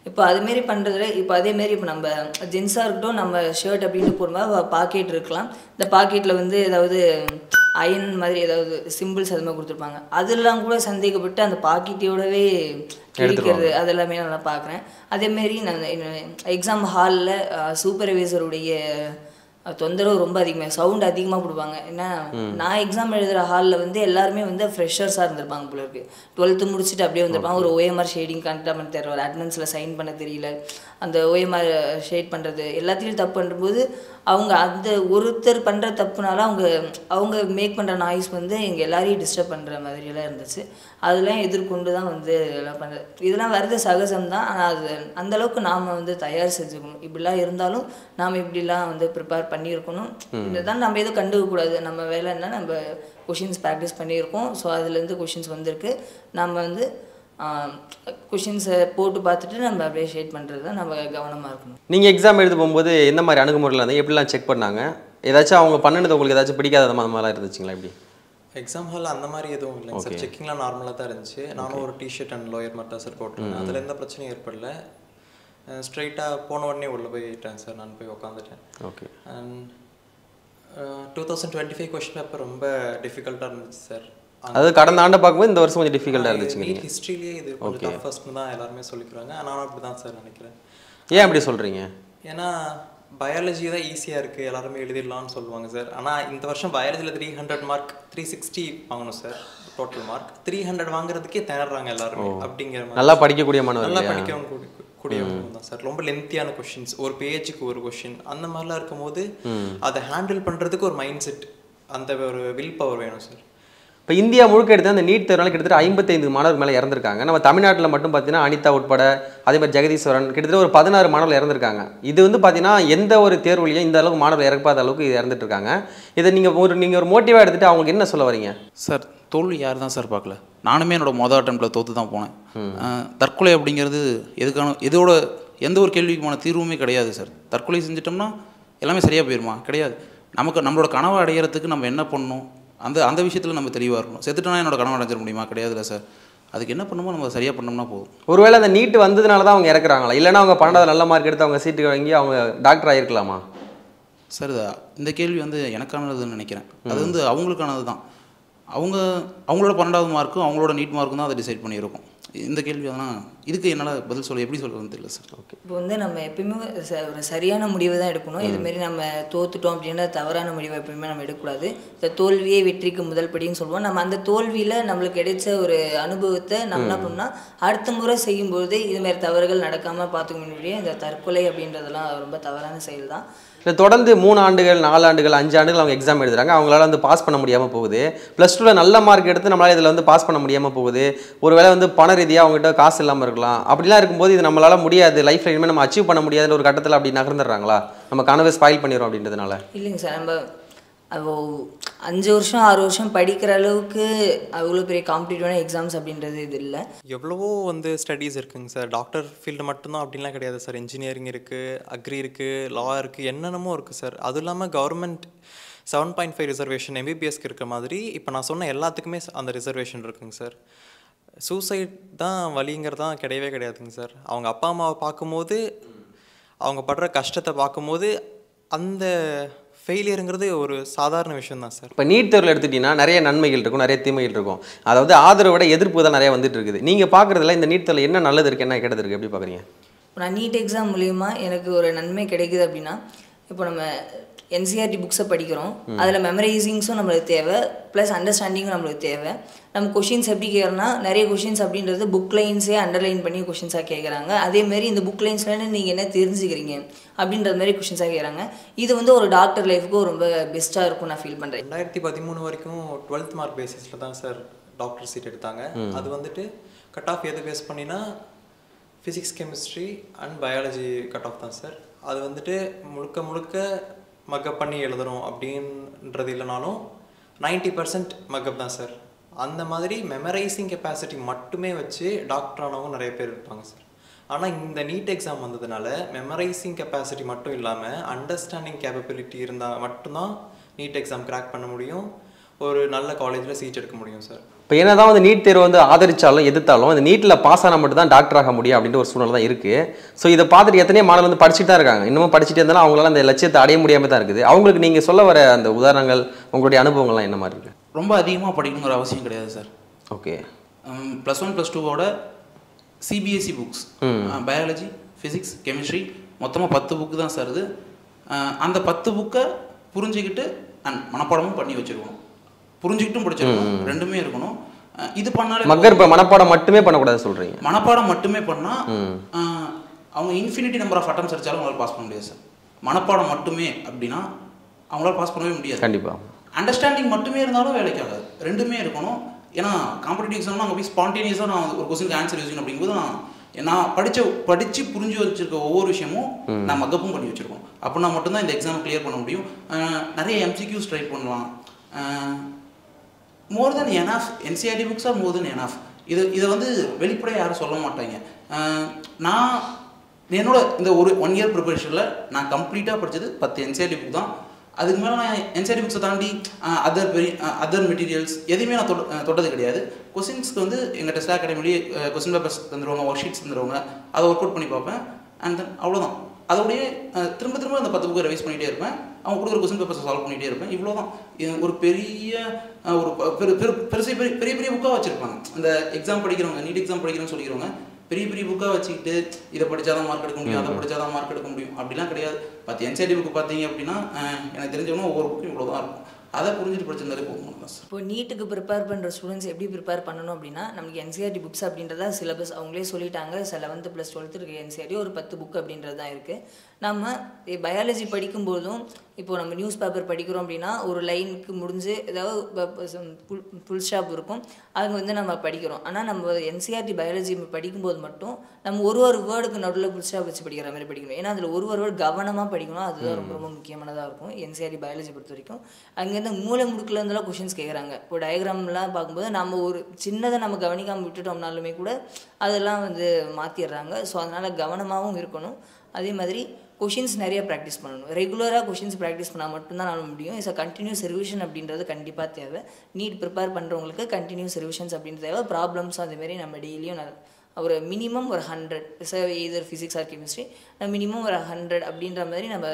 B: இப்போ அதுமாரி பண்ணுறதுல இப்போ அதேமாரி இப்போ நம்ம ஜென்ஸாக இருக்கட்டும், நம்ம ஷர்ட் அப்படின்ட்டு போடும்போது பாக்கெட் இருக்கலாம். இந்த பாக்கெட்டில் வந்து ஏதாவது அயன் மாதிரி ஏதாவது சிம்பிள்ஸ் அது மாதிரி கொடுத்துருப்பாங்க. அதெல்லாம் கூட சந்தேகப்பட்டு அந்த பாக்கெட்டோடவே கிழிக்கிறது, அதெல்லாமே நான் பார்க்குறேன். அதேமாரி நான் எக்ஸாம் ஹாலில் சூப்பர்வைசருடைய தொந்தரவு ரொம்ப அதிகமாக, சவுண்ட் அதிகமாக கொடுப்பாங்க. ஏன்னா நான் எக்ஸாம் எழுதுகிற ஹாலில் வந்து எல்லாருமே வந்து ஃப்ரெஷர்ஸாக இருந்திருப்பாங்க போல இருக்குது. 12th முடிச்சுட்டு அப்படியே வந்திருப்பாங்க. ஒரு ஓஎம்ஆர் ஷேடிங் கரெக்டாக பண்ண தெரியல, அட்டனன்ஸில் சைன் பண்ண தெரியல, அந்த ஓஎம்ஆர் ஷேட் பண்ணுறது எல்லாத்தையும் தப்பு பண்ணும்போது அவங்க அந்த ஒருத்தர் பண்ணுற தப்புனால அவங்க மேக் பண்ணுற நாய்ஸ் வந்து எங்கள் எல்லாரையும் டிஸ்டர்ப் பண்ணுற மாதிரியெல்லாம் இருந்துச்சு. அதெல்லாம் எதிர்கொண்டு தான் வந்து எல்லாம் பண்ணுறது. இதெல்லாம் வர்றது சகஜம்தான். ஆனால் அது அந்தளவுக்கு நாம் வந்து தயார் செஞ்சுக்கணும். இப்படிலாம் இருந்தாலும் நாம் இப்படிலாம் வந்து ப்ரிப்பேர் பண்ணியிருக்கணும். இதுதான் நம்ம எதுவும் கண்டுக்கக்கூடாது. நம்ம வேலை என்ன, நம்ம கொஷின்ஸ் ப்ராக்டிஸ் பண்ணியிருக்கோம். ஸோ அதுலேருந்து கொஷின்ஸ் வந்திருக்கு. நம்ம வந்து கொஷின்ஸை போட்டு பார்த்துட்டு நம்ம அப்படியே ஷேட் பண்ணுறது தான் நம்ம கவனமாக இருக்கணும்.
A: நீங்கள் எக்ஸாம் எழுத போகும்போது எந்த மாதிரி அணுகுமுறையில் வந்து எப்படிலாம் செக் பண்ணாங்க? ஏதாச்சும் அவங்க பண்ணினது உங்களுக்கு ஏதாச்சும் பிடிக்காத மாதிரிலாம் இருந்துச்சுங்களா? எப்படி
C: எக்ஸாம் ஹால் அந்த மாதிரி எதுவும் இல்லைங்க சார். செக்கிங்லாம் நார்மலாக தான் இருந்துச்சு. நானும் ஒரு டிஷர்ட் அண்ட் லோயர் மட்டும் தான் சார் போட்டிருந்தேன். அதில் எந்த பிரச்சனையும் ஏற்படல. ஸ்ட்ரைட்டாக போன உடனே உள்ளே போயிட்டேன் சார். நான் போய் உட்காந்துட்டேன்.
A: ஓகே.
C: அண்ட் 2025 கொஸ்டின் பேப்பர் ரொம்ப டிஃபிகல்ட்டாக இருந்துச்சு சார்.
A: அதாவது கடந்த ஆண்டை பார்க்கும்போது இந்த வருஷம் கொஞ்சம் டிஃபிகல்ட்டாக இருந்துச்சு.
C: ஹிஸ்ட்ரியிலேயே இது கொஞ்சம் டஃபஸ்ட்னு தான் எல்லாருமே சொல்லிக்கிறாங்க. நானும் அப்படி தான் சார் நினைக்கிறேன்.
A: ஏன் அப்படி சொல்கிறீங்க?
C: ஏன்னா பயாலஜி தான் ஈஸியாக இருக்குது, எல்லாருமே எழுதிடலாம்னு சொல்லுவாங்க சார். ஆனால் இந்த வருஷம் பயாலஜியில் 300 மார்க் 360 வாங்கணும் சார் டோட்டல் மார்க். 300 வாங்குறதுக்கே திணறாங்க எல்லாருமே. அப்படிங்கிற மாதிரி
A: நல்லா படிக்கக்கூடிய மாணவர்கள்,
C: நல்லா படிக்கக்கூடியவங்க தான் சார். ரொம்ப லென்த்தியான கொஷின்ஸ், ஒரு பேஜுக்கு ஒரு கொஷின், அந்த மாதிரிலாம் இருக்கும்போது அதை ஹேண்டில் பண்ணுறதுக்கு ஒரு மைண்ட் செட், அந்த ஒரு வில் பவர் வேணும் சார்.
A: இப்போ இந்தியா முழுக்க எடுத்து அந்த நீட் தேர்வுனால கிட்டத்தட்ட 55 மாணவர் மேலே இறந்துருக்காங்க. நம்ம தமிழ்நாட்டில் மட்டும் பார்த்தீங்கன்னா அனிதா உட்பட அதே மாதிரி ஜெகதீஸ்வரன் கிட்டத்தட்ட ஒரு 16 மாணவர்கள் இறந்துருக்காங்க. இது வந்து பார்த்தீங்கன்னா எந்த ஒரு தேர்வுலையும் இந்த அளவுக்கு மாணவர்கள் இறக்காத அளவுக்கு இது இறந்துட்டு இருக்காங்க. இதை நீங்கள் ஒரு மோட்டிவாக எடுத்துகிட்டு அவங்களுக்கு என்ன சொல்ல வரீங்க?
D: சார் தோல்வி யார் தான் சார் பார்க்கல? நானுமே என்னோட மொதல் அட்டெம்ப்டில் தோற்று தான் போனேன். தற்கொலை அப்படிங்கிறது இதோட எந்த ஒரு கேள்விக்குமான தீர்வுமே கிடையாது சார். தற்கொலை செஞ்சிட்டோம்னா எல்லாமே சரியாக போயிடுமா? கிடையாது. நம்மளோட கனவை அடையிறதுக்கு நம்ம என்ன பண்ணணும், அந்த விஷயத்தில் நம்ம தெளிவாக இருக்கணும். செத்துட்டோன்னா என்னோட கனவு அடைஞ்சிட முடியுமா? கிடையாதுல்ல சார். அதுக்கு என்ன பண்ணணுமோ நம்ம சரியாக பண்ணோம்னா போதும்.
A: ஒருவேளை அந்த நீட் வந்ததுனால தான் அவங்க இறக்குறாங்களா, இல்லைன்னா அவங்க 12 நல்ல மார்க் எடுத்து அவங்க சீட்டு வாங்கி அவங்க டாக்டர் ஆகிருக்கலாமா?
D: சார் இந்த கேள்வி எனக்கானதுன்னு நினைக்கிறேன். அது அவங்களுக்கானது தான். அவங்களோட 12வது மார்க்கும் அவங்களோட நீட் மார்க்கும் தான் அதை டிசைட் பண்ணியிருக்கும். இந்த கேள்வி இதுக்கு என்னால் பதில் சொல்ல எப்படி சொல்கிறதுன்னு தெரியல சார்.
B: ஓகே, இப்போ நம்ம எப்பயுமே ஒரு சரியான முடிவை தான் எடுக்கணும். இதுமாரி நம்ம தோத்துட்டோம் அப்படின்ற தவறான முடிவை எப்பயுமே நம்ம எடுக்கக்கூடாது. இந்த தோல்வியே வெற்றிக்கு முதல் படின்னு சொல்லுவோம். நம்ம அந்த தோல்வியில் நம்மளுக்கு கிடைச்ச ஒரு அனுபவத்தை நம்ம என்ன பண்ணோம்னா அடுத்த முறை செய்யும்போது இதுமாரி தவறுகள் நடக்காமல் பார்த்துக்க முடியும். இந்த தற்கொலை அப்படின்றதெல்லாம் ரொம்ப தவறான செயல் தான்.
A: இல்லை, தொடர்ந்து 3 ஆண்டுகள் 4 ஆண்டுகள் 5 ஆண்டுகள் அவங்க எக்ஸாம் எழுதுறாங்க, அவங்களால பாஸ் பண்ண முடியாமல் போகுது. +2ல் நல்ல மார்க் எடுத்து நம்மளால் இதில் பாஸ் பண்ண முடியாமல் போகுது. ஒருவேளை பண ரீதியாக அவங்ககிட்ட காசு இல்லாமல் இருக்கலாம். அப்படிலாம் இருக்கும்போது இது நம்மளால் முடியாது, லைஃப்பில் இனிமேல் நம்ம அச்சீவ் பண்ண முடியாதுன்ற ஒரு கட்டத்தில் அப்படி நகர்ந்துடுறாங்களா? நம்ம கனவை ஸ்பாயில் பண்ணிடுறோம் அப்படின்றதுனால?
B: இல்லைங்க சார், நம்ம 5 வருஷம் 6 வருஷம் படிக்கிற அளவுக்கு அவ்வளோ பெரிய காம்படிட்டிவான எக்ஸாம்ஸ் அப்படின்றது இது இல்லை.
C: எவ்வளவோ ஸ்டடீஸ் இருக்குங்க சார். டாக்டர் ஃபீல்டு மட்டும்தான் அப்படின்லாம் கிடையாது சார். இன்ஜினியரிங் இருக்குது, அக்ரி இருக்குது, லா இருக்குது, என்னென்னமோ இருக்குது சார். அதுவும் இல்லாமல் கவர்மெண்ட் 7.5 ரிசர்வேஷன் எம்பிபிஎஸ்க்கு இருக்கிற மாதிரி இப்போ நான் சொன்ன எல்லாத்துக்குமே அந்த ரிசர்வேஷன் இருக்குங்க சார். சூசைட் தான் வழிங்கிறதான் கிடையவே கிடையாதுங்க சார். அவங்க அப்பா அம்மாவை பார்க்கும்போது, அவங்க படுற கஷ்டத்தை பார்க்கும்போது அந்த ஃபெயிலியருங்கிறது ஒரு சாதாரண விஷயம் தான் சார்.
A: இப்போ நீட் தேர்வில் எடுத்துக்கிட்டிங்கன்னா நிறைய நன்மைகள் இருக்கும், நிறைய தீமைகள் இருக்கும். அதாவது ஆதரவை விட எதிர்ப்பு தான் நிறைய வந்துட்டு இருக்குது. நீங்கள் பார்க்குறதுல இந்த நீட் தேர்வில் என்ன நல்லது இருக்குது, என்ன கெட்டது இருக்குது, எப்படி பார்க்குறீங்க?
B: நான் நீட் எக்ஸாம் மூலிமா எனக்கு ஒரு நன்மை கிடைக்குது அப்படின்னா, இப்போ நம்ம என்சிஆர்டி புக்ஸை படிக்கிறோம், அதில் மெமரைசிங்ஸும் நம்மளுக்கு தேவை, ப்ளஸ் அண்டர்ஸ்டாண்டிங்கும் நம்மளுக்கு தேவை. நம்ம கொஷின்ஸ் எப்படி கேட்குறோன்னா, நிறைய கொஷின்ஸ் அப்படின்றது புக் லைன்ஸே அண்டர்லைன் பண்ணி கொஷின்ஸாக கேட்குறாங்க. அதேமாரி இந்த புக் லைன்ஸ்லேருந்து நீங்கள் என்ன தெரிஞ்சுக்கிறீங்க அப்படின்றது மாதிரி கொஷின்ஸாக கேட்குறாங்க. இது ஒரு டாக்டர் லைஃபுக்கும் ரொம்ப பெஸ்ட்டாக இருக்கும் நான் ஃபீல் பண்ணுறேன்.
C: 2013 வரைக்கும் 12th மார்க் பேசிஸில் தான் சார் டாக்டர் சீட் எடுத்தாங்க. அது கட் ஆஃப் எது பேஸ் பண்ணினா physics, chemistry and biology cut off தான் சார். அது முழுக்க மக்கப் பண்ணி எழுதணும் அப்படின்றது இல்லைனாலும் 90% மக்கப் தான் சார். அந்த மாதிரி மெமரைசிங் கெப்பாசிட்டி மட்டுமே வச்சு டாக்டர் ஆனவங்க நிறைய பேர் இருப்பாங்க சார். ஆனால் இந்த நீட் எக்ஸாம் வந்ததுனால மெமரைசிங் கெப்பாசிட்டி மட்டும் இல்லாமல் அண்டர்ஸ்டாண்டிங் கேப்பபிலிட்டி இருந்தால் மட்டும்தான் நீட் எக்ஸாம் கிராக் பண்ண முடியும், ஒரு நல்ல காலேஜில் சீட் எடுக்க முடியும் சார்.
A: இப்போ என்னதான் நீட் தேர்வு ஆதரிச்சாலும் எதிர்த்தாலும் இந்த நீட்டில் பாஸ் ஆனால் மட்டும் தான் டாக்டர் ஆக முடியும் அப்படின்ற ஒரு சூழ்நிலை தான் இருக்குது. ஸோ இதை பார்த்துட்டு எத்தனையோ மாணவர்கள் படிச்சுட்டு தான் இருக்காங்க. இன்னமும் படிச்சுட்டு இருந்தாலும் அவங்களால அந்த லட்சியத்தை அடைய முடியாமல் தான் இருக்குது. அவங்களுக்கு நீங்கள் சொல்ல வர அந்த உதாரணங்கள், உங்களுடைய அனுபவங்கள்லாம் என்ன மாதிரி இருக்குது?
D: ரொம்ப அதிகமாக படிக்கணுங்கிற அவசியம் கிடையாது சார்.
A: ஓகே,
D: +1 +2வோட CBSE books, biology, physics, chemistry மொத்தமாக 10 புக்கு தான் சார். இது அந்த 10 புக்கை புரிஞ்சுக்கிட்டு மனப்பாடமும் பண்ணி வச்சுருக்கணும், புரிஞ்சுக்கிட்டும் படிச்சிருக்கணும், ரெண்டுமே இருக்கணும். இது பண்ணாலே
A: இப்போ மனப்பாடம் மட்டுமே பண்ணக்கூடாது சொல்கிறீங்க?
D: மனப்பாடம் மட்டுமே பண்ணால் அவங்க இன்ஃபினிட்டி நம்பர் ஆஃப் அட்டம்ஸ் அடித்தாலும் அவங்களால பாஸ் பண்ண முடியாது சார். மனப்பாடம் மட்டுமே அப்படின்னா அவங்களால பாஸ் பண்ணவே முடியாது.
A: கண்டிப்பாக.
D: அண்டர்ஸ்டாண்டிங் மட்டுமே இருந்தாலும் வேலைக்கு ஆகாது, ரெண்டுமே இருக்கணும். ஏன்னா காம்படிட்டிவ் எக்ஸாம்னா அங்கே போய் ஸ்பான்டேனியஸாக நான் ஒரு கொஸ்டினுக்கு ஆன்சர் யோசிக்கணும் அப்படிங்கும்போது நான் படித்து புரிஞ்சு வச்சுருக்க ஒவ்வொரு விஷயமும் நான் மக்கப்பும் பண்ணி வச்சுருக்கோம். அப்படின்னா மட்டும்தான் இந்த எக்ஸாம் கிளியர் பண்ண முடியும். நிறைய எம்சிக்யூஸ் ட்ரை பண்ணலாம். மோர் தென் எனாஃப், என்சிஆர்டி புக்ஸ் ஆர் மோர் தென் எனாஃப். இதை வெளிப்படையாக யாரும் சொல்ல மாட்டாங்க. நான் என்னோட இந்த ஒரு 1 இயர் ப்ரிப்பரேஷனில் நான் கம்ப்ளீட்டாக படித்தது 10 என்சிஆர்டி புக் தான். அதுக்கு மேலே நான் என்சிஆர்டி புக்ஸை தாண்டி அதர் மெட்டீரியல்ஸ் எதுவுமே நான் தொட்டது கிடையாது. கொஸ்டின்ஸ்க்கு எங்கள் டெஸ்ட் அகாடமிலேயே கொஸ்டின் பேப்பர்ஸ் தந்துடுவாங்க, ஒர்க் ஷீட்ஸ் தந்துடுவாங்க, அதை ஒர்க் அவுட் பண்ணி பார்ப்பேன். அண்ட் தென் அவ்வளோதான். அதோடய திரும்ப அந்த 10 புக்கை ரிவைஸ் பண்ணிகிட்டே இருப்பேன். அவங்க கொடுக்குற கொஸ்டின் பேப்பர்ஸை சால்வ் பண்ணிகிட்டே இருப்பேன். இவ்வளோ தான். ஒரு பெரிய பெரிய புக்காக வச்சுருப்பாங்க. அந்த எக்ஸாம் படிக்கிறவங்க, நீட் எக்ஸாம் படிக்கிறவங்க சொல்லிக்கிறவங்க பெரிய புக்காக வச்சுக்கிட்டு இதை படித்தாதான் மார்க் எடுக்க முடியும், அதை படித்தாதான் மார்க் எடுக்க முடியும் அப்படிலாம் கிடையாது. 10 என்சிஆர்டி புக்கு பார்த்தீங்க அப்படின்னா எனக்கு தெரிஞ்சவங்க ஒவ்வொரு புக்கும் இவ்வளோ தான் இருக்கும். அதை புரிஞ்சுட்டு படிச்சிருந்தாலே போகணும் தான் சார்.
B: இப்போ நீட்டுக்கு ப்ரிப்பேர் பண்ணுற ஸ்டூடெண்ட்ஸ் எப்படி ப்ரிப்பேர் பண்ணணும் அப்படின்னா, நமக்கு என்சிஆர்டி புக்ஸ் அப்படின்றத சிலபஸ் அவங்களே சொல்லிட்டாங்க. 11th + 12th இருக்க என்சிஆர்டி ஒரு 10 புக் அப்படின்றது தான் இருக்குது. நம்ம பயாலஜி படிக்கும்போதும் இப்போ நம்ம நியூஸ் பேப்பர் படிக்கிறோம் அப்படின்னா ஒரு லைனுக்கு முடிஞ்சு ஏதாவது ஃபுல் ஸ்டாப் இருக்கும், அது வந்து நம்ம படிக்கிறோம். ஆனால் நம்ம என்சிஆர்டி பயாலஜி படிக்கும்போது மட்டும் நம்ம ஒரு வேர்டுக்கு நடுவில் ஃபுல் ஸ்டாப் வச்சு படிக்கிற மாதிரி படிக்கணும். ஏன்னா அதில் ஒரு வேர்டு கவனமாக படிக்கணும். அதுதான் ரொம்ப ரொம்ப முக்கியமானதாக இருக்கும் என்சிஆர்டி பயாலஜி பொறுத்த வரைக்கும். அங்கேருந்து மூளை முடுக்கில் இருந்தெல்லாம் கொஷின்ஸ் கேட்குறாங்க. இப்போ டயக்ராம்லாம் பார்க்கும்போது நம்ம ஒரு சின்னதை நம்ம கவனிக்காமல் விட்டுட்டோம்னாலுமே கூட அதெல்லாம் வந்து மாற்றிடுறாங்க. ஸோ அதனால் கவனமாகவும் இருக்கணும். அதே மாதிரி கொஷின்ஸ் நிறைய ப்ராக்டிஸ் பண்ணணும். ரெகுலராக கொஷின்ஸ் ப்ராக்டிஸ் பண்ணால் மட்டும்தான் நான் முடியும். இட்ஸ் கண்டினியூஸ் ரிவிஷன் அப்படின்றது கண்டிப்பாக தேவை. நீட் ப்ரிப்பேர் பண்ணுறவங்களுக்கு கண்டினியூஸ் ரிவிஷன்ஸ் அப்படின்றது தேவை. ப்ராப்ளம்ஸும் அதேமாரி நம்ம டெய்லியும் ஒரு மினிமம் ஒரு 100 எதர் ஃபிசிக்ஸ் ஆர் கெமிஸ்ட்ரி மினிமம் ஒரு 100 அப்படின்ற மாதிரி நம்ம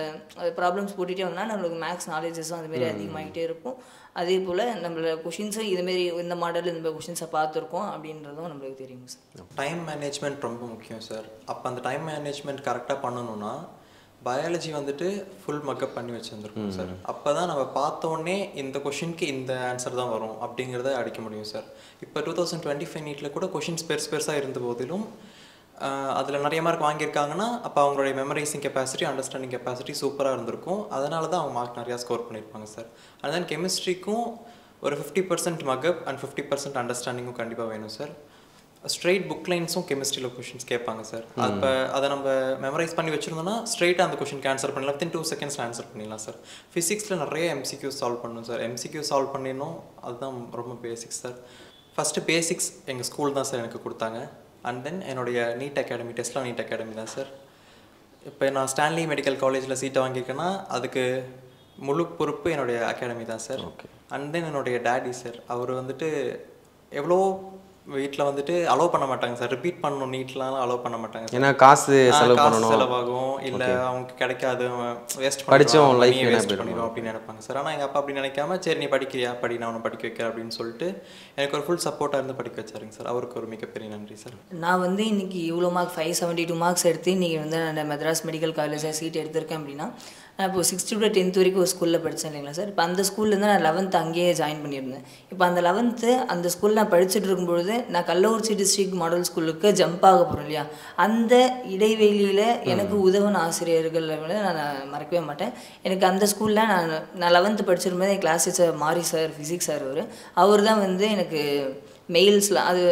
B: ப்ராப்ளம்ஸ் போட்டுகிட்டே வந்தோம்னா நம்மளுக்கு மேக்ஸ் நாலேஜஸும் அதுமாரி அதிகமாகிட்டே இருக்கும். அதே போல் நம்மளோட கொஷின்ஸும் இதுமாரி இந்த மாடல் இந்த கொஷின்ஸை பார்த்துருக்கோம் அப்படின்றதும் நம்மளுக்கு தெரியும் சார்.
C: டைம் மேனேஜ்மெண்ட் ரொம்ப முக்கியம் சார். அப்போ அந்த டைம் மேனேஜ்மெண்ட் கரெக்டாக பண்ணணும்னா பயாலஜி வந்துட்டு ஃபுல் மக்கப் பண்ணி வச்சுருந்துருக்கோம் சார். அப்போ தான் நம்ம பார்த்தோன்னே இந்த கொஷினுக்கு இந்த ஆன்சர் தான் வரும் அப்படிங்கிறத அடிக்க முடியும் சார். இப்போ 2025 நீட்டில் கூட கொஷின்ஸ் பெருசாக இருந்த போதிலும் அதில் நிறைய மார்க் வாங்கியிருக்காங்கன்னா அப்போ அவங்களுடைய மெமரைசிங் கெப்பாசிட்டி அண்டர்ஸ்டாண்டிங் கெப்பாசிட்டி சூப்பராக இருந்திருக்கும். அதனால தான் அவங்க மார்க் நிறையா ஸ்கோர் பண்ணியிருப்பாங்க சார். அண்ட் தென் கெமிஸ்ட்ரிக்கும் ஒரு 50% மக்கப் அண்ட் 50% அண்டர்ஸ்டாண்டிங்கும் கண்டிப்பாக வேணும் சார். ஸ்ட்ரெயிட் புக் லைன்ஸும் கெமிஸ்ட்ரியில் கொஷின்ஸ் கேட்பாங்க சார். அப்போ அதை நம்ம மெமரைஸ் பண்ணி வச்சுருந்தோம்னா ஸ்ட்ரெயிட்டாக அந்த கொஷினுக்கு ஆன்சர் பண்ணலாம். வித்தின் 2 seconds ஆன்சர் பண்ணிடலாம் சார். ஃபிசிக்ஸில் நிறைய MCQ சால்வ் பண்ணணும் சார். MCQ சால்வ் பண்ணிடணும், அதுதான் ரொம்ப பேசிக்ஸ் சார். ஃபஸ்ட்டு பேசிக்ஸ் எங்கள் ஸ்கூல் தான் சார் எனக்கு கொடுத்தாங்க. அண்ட் தென் என்னுடைய NEET academy Tesla NEET academy தான் சார். இப்போ நான் ஸ்டான்லி மெடிக்கல் காலேஜில் சீட்டை வாங்கியிருக்கேன்னா அதுக்கு முழு பொறுப்பு என்னுடைய அகாடமி தான் சார். அண்ட் தென் என்னுடைய டேடி சார், அவர் வந்துட்டு எவ்வளோ வீட்டில் வந்துட்டு அலோவ் பண்ண மாட்டாங்க சார். ரிப்பீட் பண்ணணும் நீட்லாம் அலோவ் பண்ண மாட்டாங்க சார்.
A: ஏன்னா காசு
C: செலவாகும், இல்லை அவங்க கிடைக்காது, வேஸ்ட்
A: படித்தோம் லைஃப்
C: வேஸ்ட் பண்ணிடும் அப்படின்னு நினைப்பாங்க சார். ஆனால் எங்கள் அப்பா அப்படி நினைக்காம சரி நீ படிக்கிறியா படி, நான் உன்னை படிக்க வைக்கிறேன் அப்படின்னு சொல்லிட்டு எனக்கு ஒரு ஃபுல் சப்போர்ட்டாக இருந்து படிக்க வச்சாருங்க சார். அவருக்கு ஒரு மிகப்பெரிய நன்றி சார்.
B: நான் வந்து இன்னைக்கு இவ்வளோ மார்க் 572 மார்க்ஸ் எடுத்து இன்றைக்கி வந்து நான் மெட்ராஸ் மெடிக்கல் காலேஜில் சீட் எடுத்திருக்கேன் அப்படின்னா நான் இப்போ 6th to 10th வரைக்கும் ஒரு ஸ்கூலில் படித்தேன் இல்லைங்களா சார். இப்போ அந்த ஸ்கூல்லேருந்து நான் 11th அங்கேயே ஜாயின் பண்ணியிருந்தேன். இப்போ அந்த 11th அந்த ஸ்கூலில் நான் படிச்சுட்டு இருக்கும்பொழுது நான் கள்ளக்குறிச்சி டிஸ்ட்ரிக்ட் மாடல் ஸ்கூலுக்கு ஜம்ப் ஆக போகிறேன் இல்லையா, அந்த இடைவெளியில் எனக்கு உதவின ஆசிரியர்கள் நான் மறக்கவே மாட்டேன். எனக்கு அந்த ஸ்கூலில் நான் 11th படிச்சிருக்கும்போது என் கிளாஸ் டீச்சர் மாரி சார், ஃபிசிக்ஸ் சார், அவர் தான் வந்து எனக்கு மெயில்ஸில் அது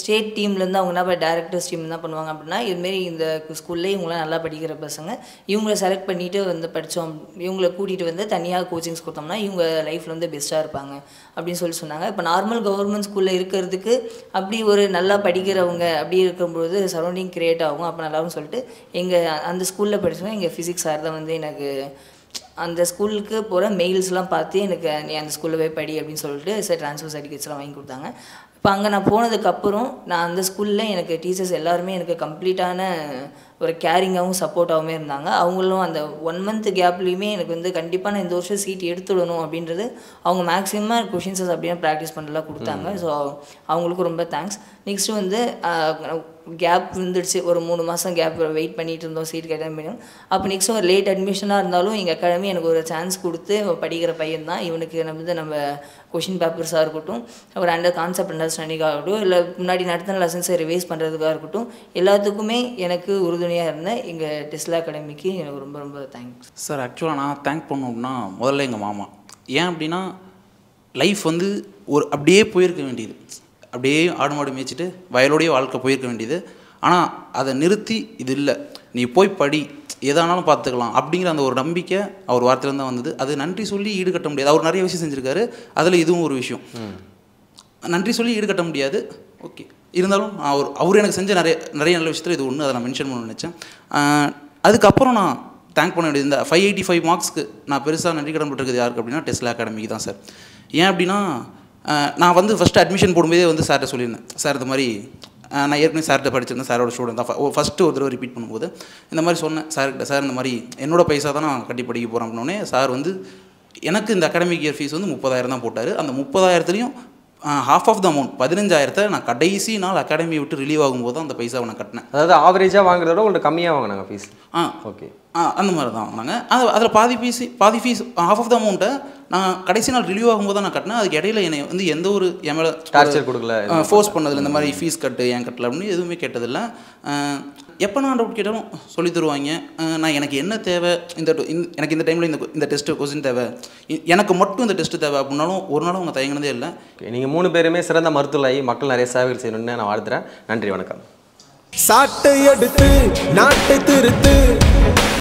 B: ஸ்டேட் டீம்லேருந்து அவங்க என்ன டேரக்டர்ஸ் டீம் என்ன பண்ணுவாங்க அப்படின்னா இதுமாரி இந்த ஸ்கூல்லே இவங்களாம் நல்லா படிக்கிற பசங்க இவங்கள செலக்ட் பண்ணிவிட்டு வந்து படித்தோம், இவங்கள கூட்டிகிட்டு வந்து தனியாக கோச்சிங்ஸ் கொடுத்தோம்னா இவங்க லைஃப்பில் வந்து பெஸ்ட்டாக இருப்பாங்க அப்படின்னு சொன்னாங்க. இப்போ நார்மல் கவர்மெண்ட் ஸ்கூலில் இருக்கிறதுக்கு அப்படி ஒரு நல்லா படிக்கிறவங்க அப்படி இருக்கும்பொழுது சரௌண்டிங் க்ரியேட் ஆகும், அப்போ நல்லாவும் சொல்லிட்டு எங்கள் அந்த ஸ்கூலில் படித்தவங்க எங்கள் ஃபிசிக்ஸ் சார் தான் வந்து எனக்கு அந்த ஸ்கூலுக்கு போகிற மெயில்ஸ்லாம் பார்த்து எனக்கு நீ அந்த ஸ்கூலில் போய் படி அப்படின்னு சொல்லிட்டு சார் ட்ரான்ஸ்ஃபர் சர்டிஃபிகேட்ஸ்லாம் வாங்கி கொடுத்தாங்க. இப்போ அங்கே நான் போனதுக்கப்புறம் நான் அந்த ஸ்கூலில் எனக்கு டீச்சர்ஸ் எல்லாருமே எனக்கு கம்ப்ளீட்டான ஒரு கேரிங்காகவும் சப்போர்ட்டாகவும் இருந்தாங்க. அவங்களும் அந்த 1 month கேப்லேயுமே எனக்கு வந்து கண்டிப்பாக நான் இந்த வருஷம் சீட் எடுத்துடணும் அப்படின்றது அவங்க மேக்ஸிமம் கொஷின்ஸஸ் அப்படியே ப்ராக்டிஸ் பண்ணலாம் கொடுத்தாங்க. ஸோ அவங்களுக்கு ரொம்ப தேங்க்ஸ். நெக்ஸ்ட்டு வந்து கேப் வந்துடுச்சு, ஒரு 3 மாதம் கேப் வெயிட் பண்ணிகிட்டு இருந்தோம் சீட் கிடையாது. அப்போ நெக்ஸ்ட்டு ஒரு லேட் அட்மிஷனாக இருந்தாலும் எங்கள் அகாடமி எனக்கு ஒரு சான்ஸ் கொடுத்து படிக்கிற பையன் தான் இவனுக்கு நம்ம கொஷின் பேப்பர்ஸாக இருக்கட்டும், ஒரு கான்செப்ட் அண்டர்ஸ்டாண்டிங்காக இருக்கட்டும், இல்லை முன்னாடி நடத்தின லெசன்ஸை ரிவைஸ் பண்ணுறதுக்காக இருக்கட்டும், எல்லாத்துக்குமே எனக்கு உறுதுணையாக இருந்த எங்கள் டெஸ்லா அகாடமிக்கு எனக்கு ரொம்ப ரொம்ப தேங்க்ஸ்
D: சார். ஆக்சுவலாக நான் தேங்க் பண்ணோம்னா முதல்ல எங்கள் மாமா. ஏன் அப்படின்னா லைஃப் வந்து ஒரு அப்படியே போயிருக்க வேண்டியது, அப்படியே ஆடு மாடு மேய்ச்சிட்டு வயலோடைய வாழ்க்கை போயிருக்க வேண்டியது. ஆனால் அதை நிறுத்தி இது இல்லை நீ போய் படி எதானாலும் பார்த்துக்கலாம் அப்படிங்கிற அந்த ஒரு நம்பிக்கை அவர் வார்த்தையிலேருந்து தான் வந்தது. அது நன்றி சொல்லி ஈடுகட்ட முடியாது. அவர் நிறைய விஷயம் செஞ்சுருக்காரு, அதில் இதுவும் ஒரு விஷயம். நன்றி சொல்லி ஈடுகட்ட முடியாது, ஓகே. இருந்தாலும் அவர் எனக்கு செஞ்ச நிறைய நல்ல விஷயத்தில் இது ஒன்று, அதை நான் மென்ஷன் பண்ண நினச்சேன். அதுக்கப்புறம் நான் தேங்க் பண்ண வேண்டியது இந்த 585 மார்க்ஸ்க்கு நான் பெருசாக நன்றி கடன் பட்டிருக்குது யாருக்கு அப்படின்னா டெஸ்லா அகாடமிக்கு தான் சார். ஏன் அப்படின்னா நான் வந்து ஃபஸ்ட்டு அட்மிஷன் போடும்போதே வந்து சார்கிட்ட சொல்லியிருந்தேன், சார் இந்த மாதிரி நான் ஏற்கனவே சார்கிட்ட படிச்சிருந்தேன், சாரோட ஸ்டூடெண்ட் தான். ஃபஸ்ட்டு ஒரு தடவை ரிப்பீட் பண்ணும்போது இந்த மாதிரி சொன்னேன் சார்கிட்ட, சார் இந்த மாதிரி என்னோடய பைசா தான் நான் கட்டி படிக்க போகிறேன் அப்படின்னோடனே சார் வந்து எனக்கு இந்த அகாடமிக் இயர் ஃபீஸ் வந்து 30,000 தான் போட்டார். அந்த 30,000த்துலேயும் half of the amount 15,000 நான் கடைசி நாள் அகாடமியை விட்டு ரிலீவ் ஆகும்போது அந்த பைசாவை நான் கட்டினேன்.
A: அதாவது ஆவரேஜாக வாங்குறத விட உங்களுக்கு கம்மியாக வாங்கினாங்க ஃபீஸ்.
D: ஓகே. அந்த மாதிரி தான் வாங்கினாங்க. அதில் பாதி ஃபீஸ் ஆஃப் ஆஃப் த அமௌண்ட்டை நான் கடைசி நாள் ரிலீவ் ஆகும்போது தான் நான் கட்டினேன். அதுக்கு இடையில என்னை வந்து எந்த ஒரு எம்எல்ஏ
A: டார்ச்சர் கொடுக்கல,
D: ஃபோர்ஸ் பண்ணதில்லை. இந்த மாதிரி ஃபீஸ் கட்டு ஏன் கட்டல அப்படின்னு எதுவுமே கேட்டதில்லை. எப்போ நான் டவுட் கேட்டாலும் சொல்லி தருவாங்க. நான் எனக்கு என்ன தேவை, எனக்கு இந்த டைமில் இந்த டெஸ்ட்டு கொஸ்டின் தேவை, எனக்கு மட்டும் இந்த டெஸ்ட்டு தேவை அப்படின்னாலும் ஒரு நாளும் அவங்க தயங்கினதே இல்லை.
A: நீங்கள் 3 பேருமே சிறந்த மருத்துவராகி மக்கள் நிறைய சேவைகள் செய்யணும்னு நான் வாழ்த்துறேன். நன்றி, வணக்கம்.
E: சாட்டை எடுத்து நாட்டை திருத்து.